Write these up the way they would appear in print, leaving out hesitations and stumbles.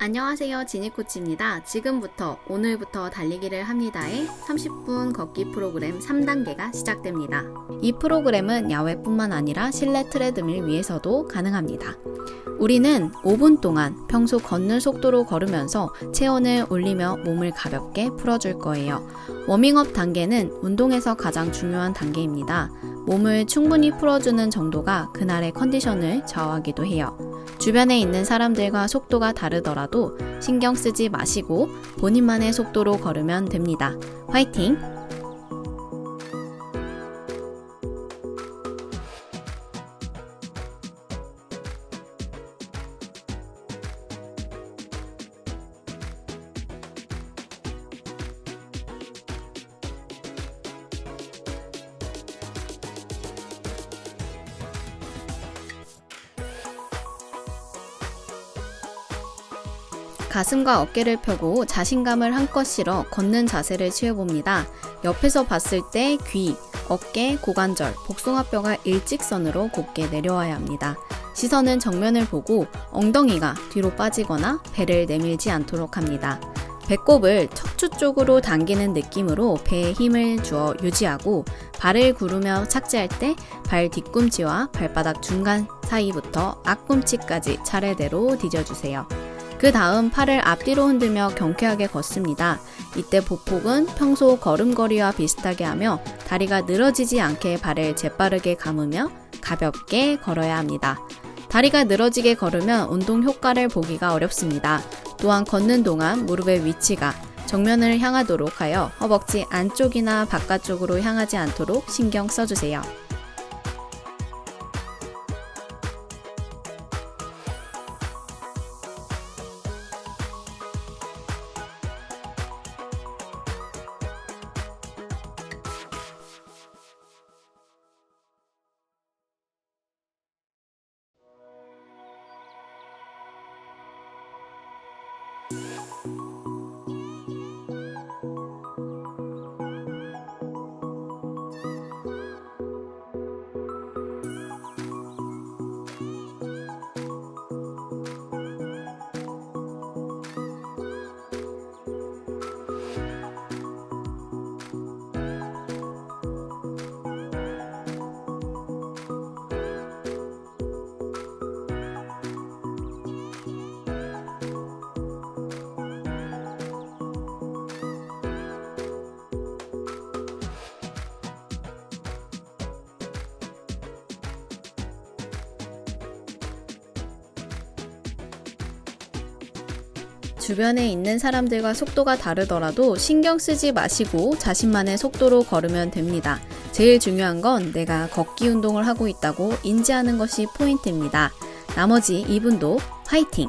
안녕하세요, 지니코치입니다. 지금부터 오늘부터 달리기를 합니다의 30분 걷기 프로그램 3단계가 시작됩니다. 이 프로그램은 야외뿐만 아니라 실내 트레드밀 위에서도 가능합니다. 우리는 5분 동안 평소 걷는 속도로 걸으면서 체온을 올리며 몸을 가볍게 풀어줄 거예요. 워밍업 단계는 운동에서 가장 중요한 단계입니다. 몸을 충분히 풀어주는 정도가 그날의 컨디션을 좌우하기도 해요. 주변에 있는 사람들과 속도가 다르더라도 신경 쓰지 마시고 본인만의 속도로 걸으면 됩니다. 화이팅! 가슴과 어깨를 펴고 자신감을 한껏 실어 걷는 자세를 취해봅니다. 옆에서 봤을 때 귀, 어깨, 고관절, 복숭아뼈가 일직선으로 곧게 내려와야 합니다. 시선은 정면을 보고 엉덩이가 뒤로 빠지거나 배를 내밀지 않도록 합니다. 배꼽을 척추 쪽으로 당기는 느낌으로 배에 힘을 주어 유지하고 발을 구르며 착지할 때 발 뒤꿈치와 발바닥 중간 사이부터 앞꿈치까지 차례대로 뒤져주세요. 그 다음 팔을 앞뒤로 흔들며 경쾌하게 걷습니다. 이때 보폭은 평소 걸음걸이와 비슷하게 하며 다리가 늘어지지 않게 발을 재빠르게 감으며 가볍게 걸어야 합니다. 다리가 늘어지게 걸으면 운동 효과를 보기가 어렵습니다. 또한 걷는 동안 무릎의 위치가 정면을 향하도록 하여 허벅지 안쪽이나 바깥쪽으로 향하지 않도록 신경 써주세요. 주변에 있는 사람들과 속도가 다르더라도 신경 쓰지 마시고 자신만의 속도로 걸으면 됩니다. 제일 중요한 건 내가 걷기 운동을 하고 있다고 인지하는 것이 포인트입니다. 나머지 2분도 화이팅!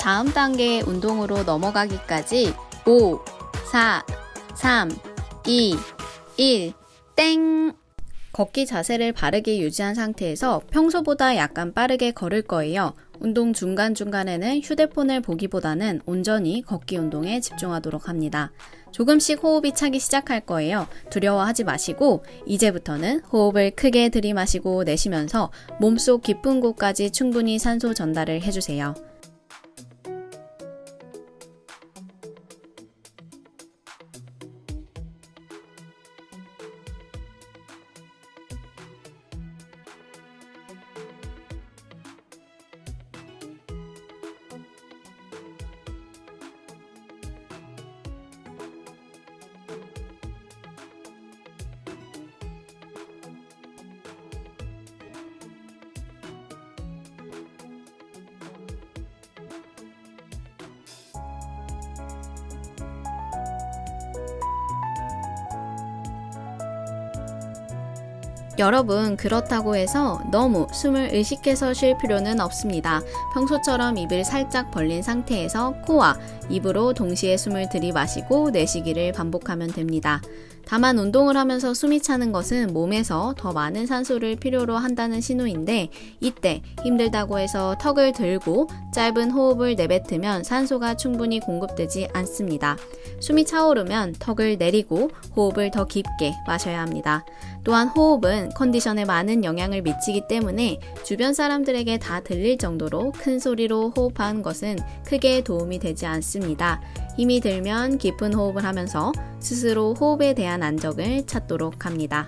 다음 단계의 운동으로 넘어가기까지 5, 4, 3, 2, 1, 땡! 걷기 자세를 바르게 유지한 상태에서 평소보다 약간 빠르게 걸을 거예요. 운동 중간중간에는 휴대폰을 보기보다는 온전히 걷기 운동에 집중하도록 합니다. 조금씩 호흡이 차기 시작할 거예요. 두려워하지 마시고 이제부터는 호흡을 크게 들이마시고 내쉬면서 몸속 깊은 곳까지 충분히 산소 전달을 해주세요. 여러분, 그렇다고 해서 너무 숨을 의식해서 쉴 필요는 없습니다. 평소처럼 입을 살짝 벌린 상태에서 코와 입으로 동시에 숨을 들이마시고 내쉬기를 반복하면 됩니다. 다만 운동을 하면서 숨이 차는 것은 몸에서 더 많은 산소를 필요로 한다는 신호인데, 이때 힘들다고 해서 턱을 들고 짧은 호흡을 내뱉으면 산소가 충분히 공급되지 않습니다. 숨이 차오르면 턱을 내리고 호흡을 더 깊게 마셔야 합니다. 또한 호흡은 컨디션에 많은 영향을 미치기 때문에 주변 사람들에게 다 들릴 정도로 큰 소리로 호흡하는 것은 크게 도움이 되지 않습니다. 힘이 들면 깊은 호흡을 하면서 스스로 호흡에 대한 안정을 찾도록 합니다.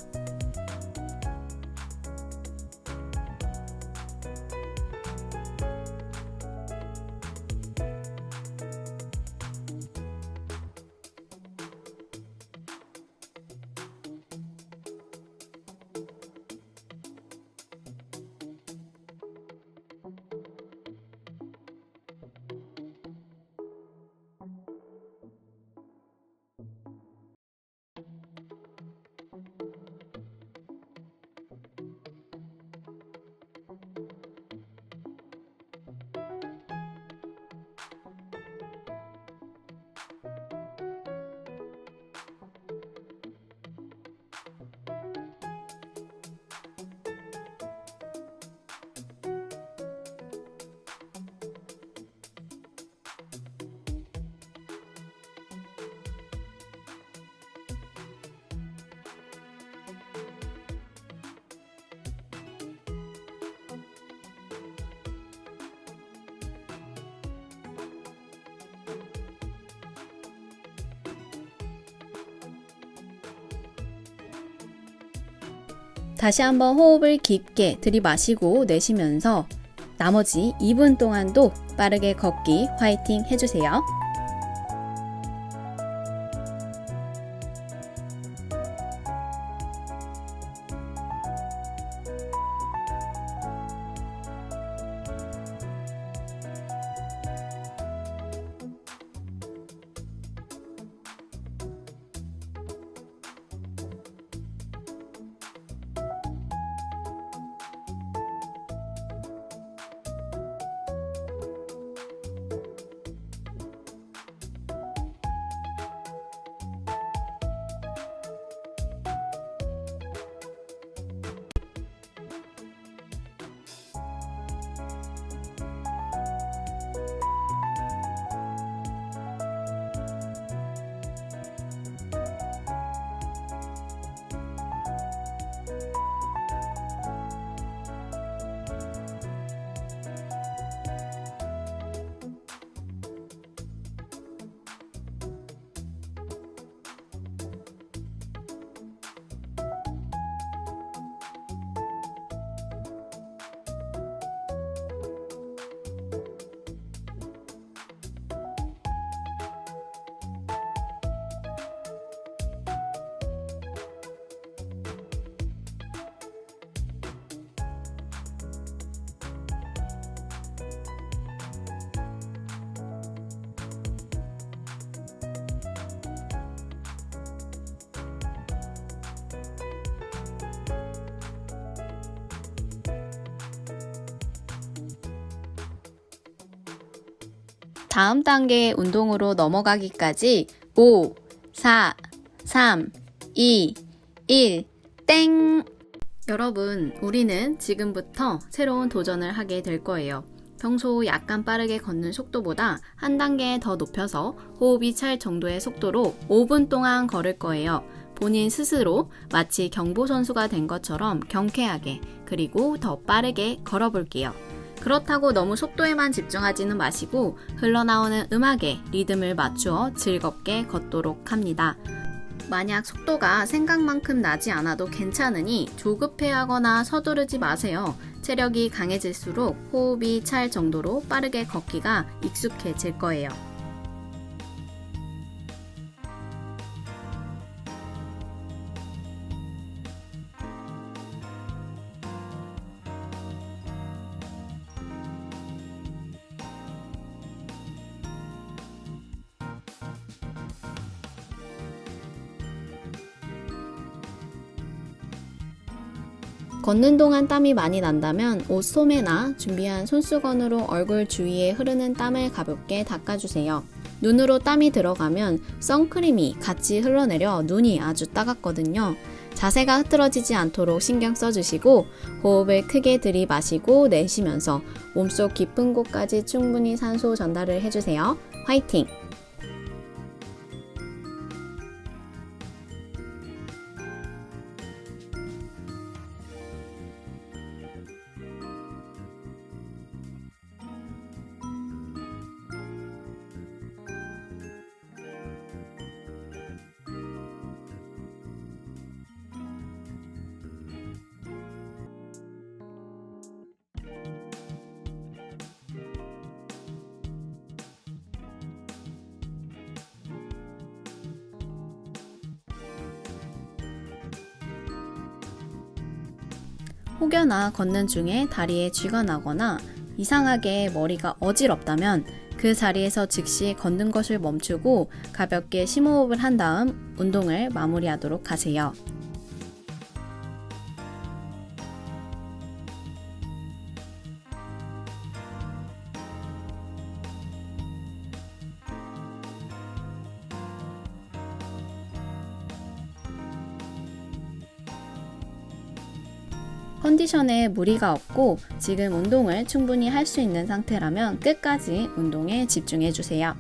다시 한번 호흡을 깊게 들이마시고 내쉬면서 나머지 2분 동안도 빠르게 걷기 화이팅 해주세요. 다음 단계의 운동으로 넘어가기까지 5, 4, 3, 2, 1, 땡! 여러분, 우리는 지금부터 새로운 도전을 하게 될 거예요. 평소 약간 빠르게 걷는 속도보다 한 단계 더 높여서 호흡이 찰 정도의 속도로 5분 동안 걸을 거예요. 본인 스스로 마치 경보선수가 된 것처럼 경쾌하게 그리고 더 빠르게 걸어볼게요. 그렇다고 너무 속도에만 집중하지는 마시고 흘러나오는 음악에 리듬을 맞추어 즐겁게 걷도록 합니다. 만약 속도가 생각만큼 나지 않아도 괜찮으니 조급해하거나 서두르지 마세요. 체력이 강해질수록 호흡이 찰 정도로 빠르게 걷기가 익숙해질 거예요. 걷는 동안 땀이 많이 난다면 옷 소매나 준비한 손수건으로 얼굴 주위에 흐르는 땀을 가볍게 닦아주세요. 눈으로 땀이 들어가면 선크림이 같이 흘러내려 눈이 아주 따갑거든요. 자세가 흐트러지지 않도록 신경 써주시고 호흡을 크게 들이마시고 내쉬면서 몸속 깊은 곳까지 충분히 산소 전달을 해주세요. 화이팅! 혹여나 걷는 중에 다리에 쥐가 나거나 이상하게 머리가 어지럽다면 그 자리에서 즉시 걷는 것을 멈추고 가볍게 심호흡을 한 다음 운동을 마무리하도록 하세요. 컨디션에 무리가 없고 지금 운동을 충분히 할 수 있는 상태라면 끝까지 운동에 집중해 주세요.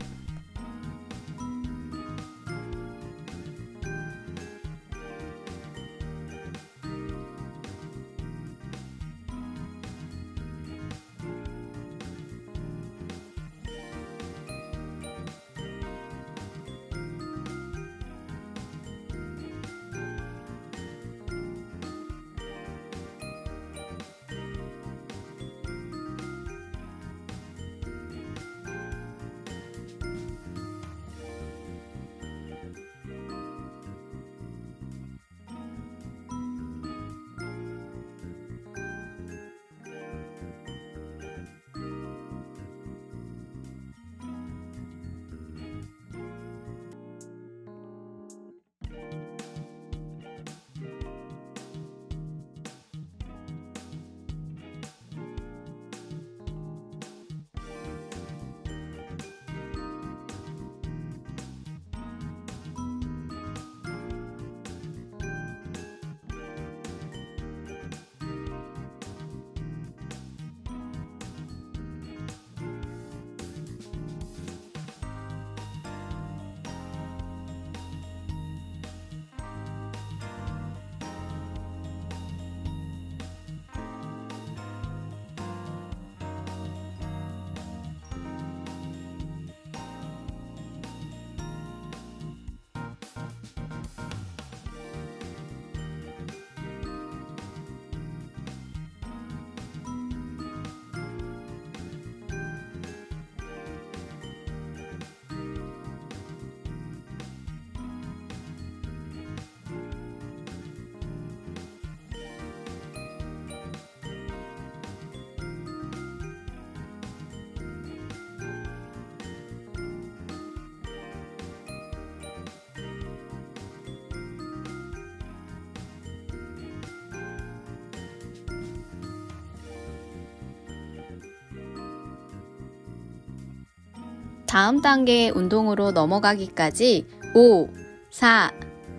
다음 단계의 운동으로 넘어가기까지 5, 4,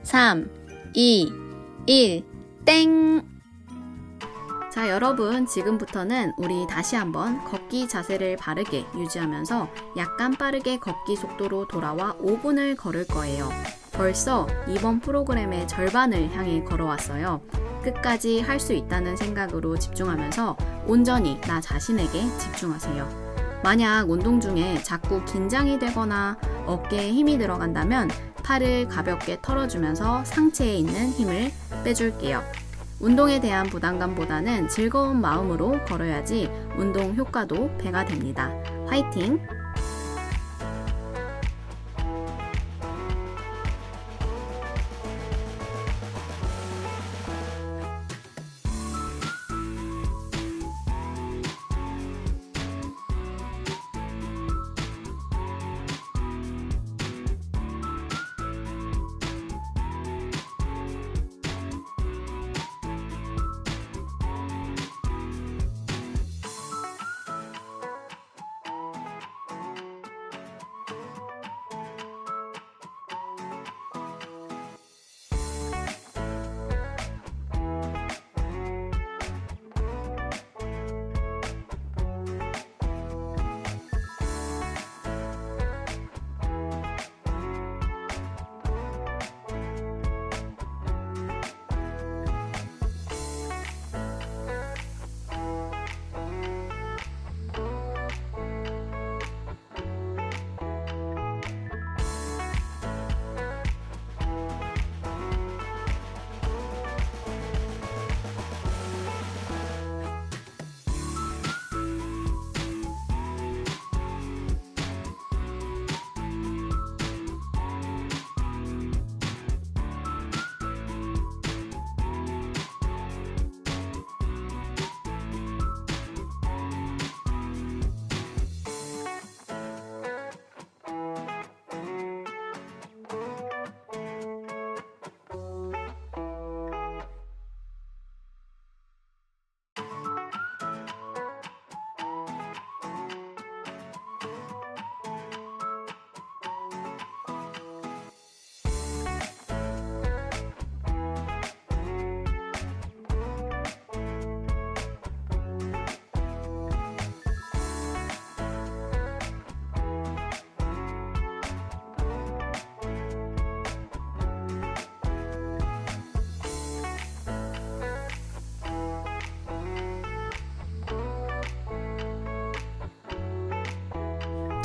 3, 2, 1, 땡! 자, 여러분, 지금부터는 우리 다시 한번 걷기 자세를 바르게 유지하면서 약간 빠르게 걷기 속도로 돌아와 5분을 걸을 거예요. 벌써 이번 프로그램의 절반을 향해 걸어왔어요. 끝까지 할 수 있다는 생각으로 집중하면서 온전히 나 자신에게 집중하세요. 만약 운동 중에 자꾸 긴장이 되거나 어깨에 힘이 들어간다면 팔을 가볍게 털어주면서 상체에 있는 힘을 빼줄게요. 운동에 대한 부담감보다는 즐거운 마음으로 걸어야지 운동 효과도 배가 됩니다. 화이팅!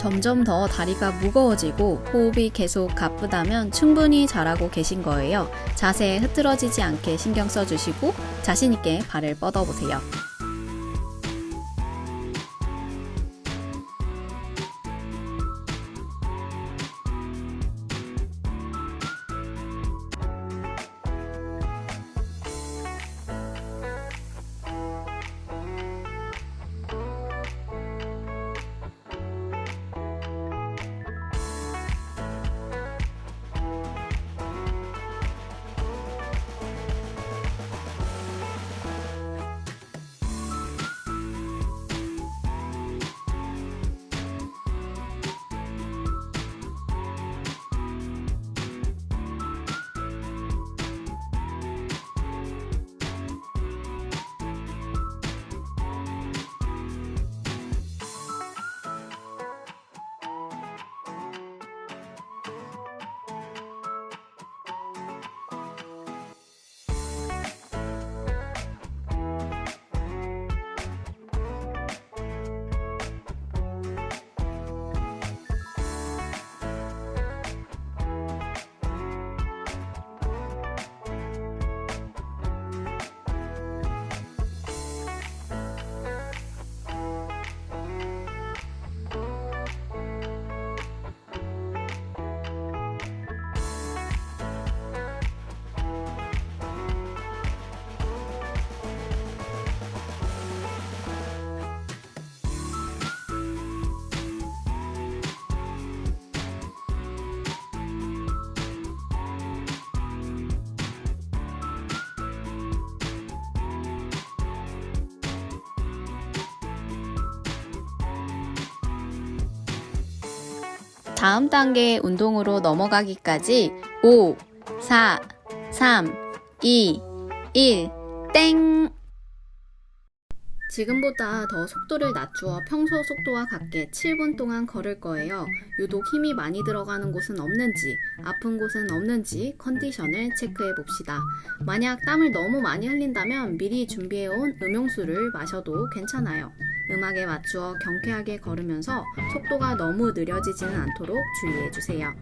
점점 더 다리가 무거워지고 호흡이 계속 가쁘다면 충분히 잘하고 계신 거예요. 자세에 흐트러지지 않게 신경 써주시고 자신있게 발을 뻗어보세요. 다음 단계 운동으로 넘어가기까지 5, 4, 3, 2, 1, 땡! 지금보다 더 속도를 낮추어 평소 속도와 같게 7분 동안 걸을 거예요. 유독 힘이 많이 들어가는 곳은 없는지, 아픈 곳은 없는지 컨디션을 체크해 봅시다. 만약 땀을 너무 많이 흘린다면 미리 준비해온 음용수를 마셔도 괜찮아요. 음악에 맞추어 경쾌하게 걸으면서 속도가 너무 느려지지는 않도록 주의해 주세요.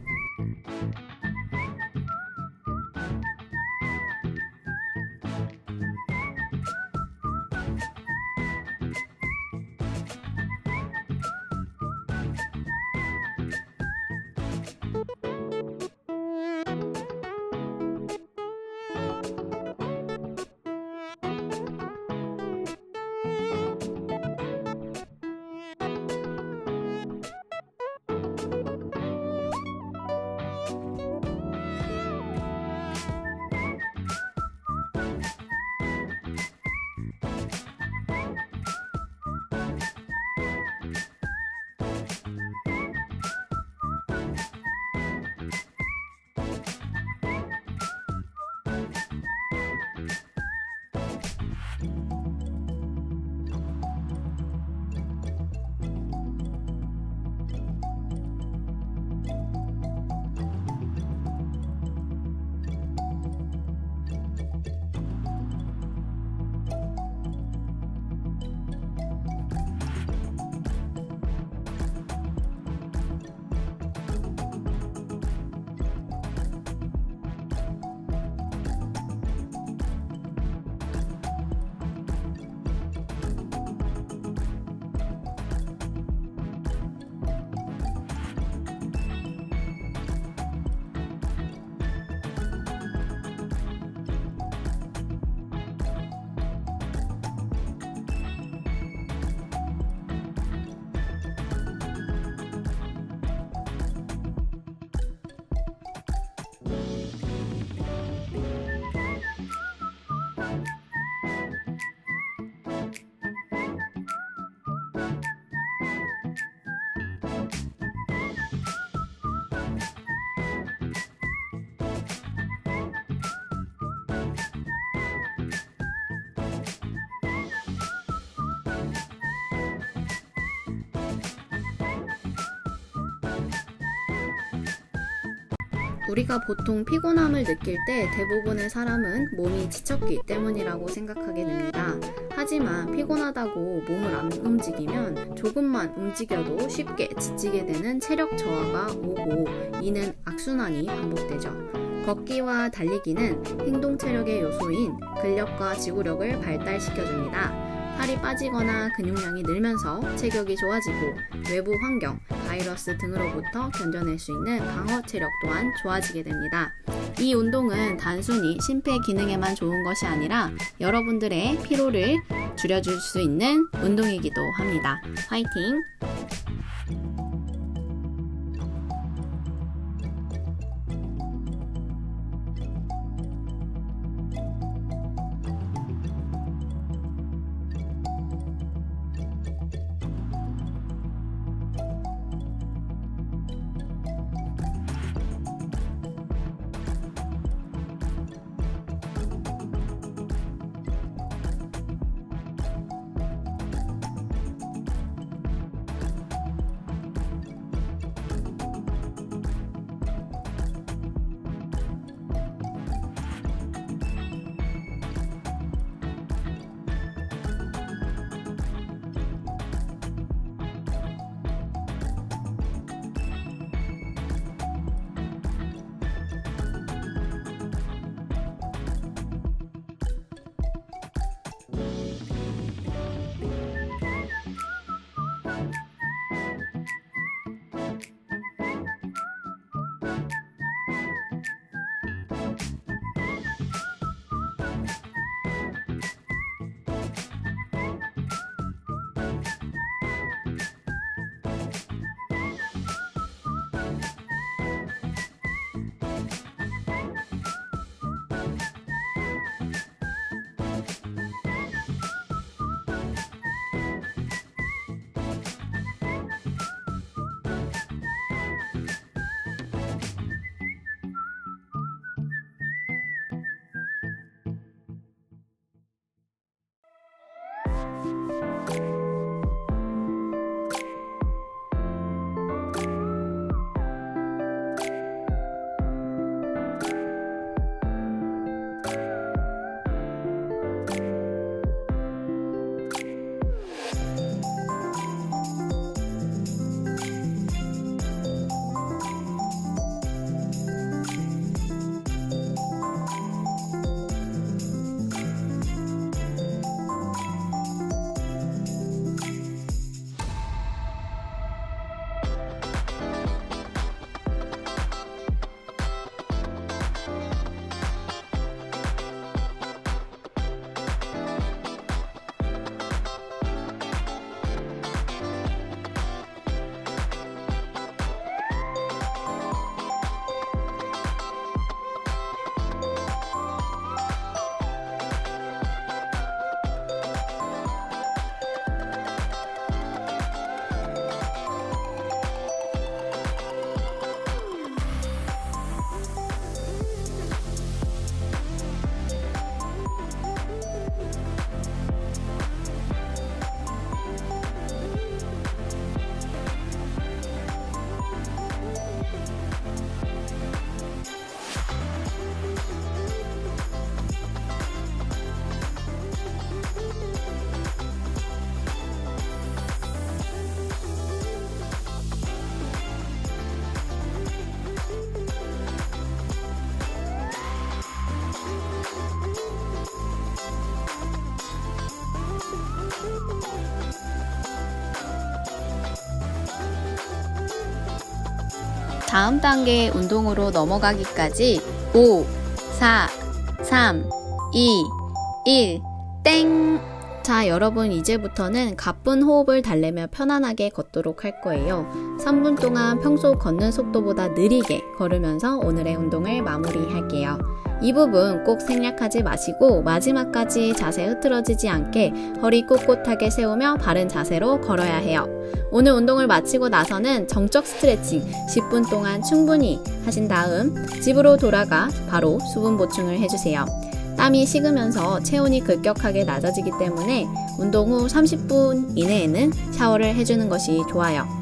우리가 보통 피곤함을 느낄 때 대부분의 사람은 몸이 지쳤기 때문이라고 생각하게 됩니다. 하지만 피곤하다고 몸을 안 움직이면 조금만 움직여도 쉽게 지치게 되는 체력 저하가 오고 이는 악순환이 반복되죠. 걷기와 달리기는 행동 체력의 요소인 근력과 지구력을 발달시켜줍니다. 살이 빠지거나 근육량이 늘면서 체격이 좋아지고 외부 환경, 바이러스 등으로부터 견뎌낼 수 있는 방어 체력 또한 좋아지게 됩니다. 이 운동은 단순히 심폐 기능에만 좋은 것이 아니라 여러분들의 피로를 줄여줄 수 있는 운동이기도 합니다. 화이팅! 다음 단계 운동으로 넘어가기까지 5, 4, 3, 2, 1, 땡! 자, 여러분 이제부터는 가쁜 호흡을 달래며 편안하게 걷도록 할 거예요. 3분 동안 평소 걷는 속도보다 느리게 걸으면서 오늘의 운동을 마무리할게요. 이 부분 꼭 생략하지 마시고 마지막까지 자세 흐트러지지 않게 허리 꼿꼿하게 세우며 바른 자세로 걸어야 해요. 오늘 운동을 마치고 나서는 정적 스트레칭 10분 동안 충분히 하신 다음 집으로 돌아가 바로 수분 보충을 해주세요. 땀이 식으면서 체온이 급격하게 낮아지기 때문에 운동 후 30분 이내에는 샤워를 해주는 것이 좋아요.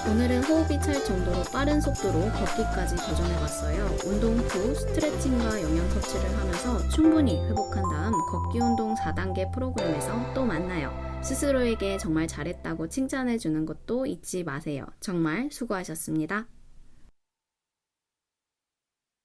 오늘은 호흡이 찰 정도로 빠른 속도로 걷기까지 도전해봤어요. 운동 후 스트레칭과 영양 섭취를 하면서 충분히 회복한 다음 걷기 운동 4단계 프로그램에서 또 만나요. 스스로에게 정말 잘했다고 칭찬해주는 것도 잊지 마세요. 정말 수고하셨습니다.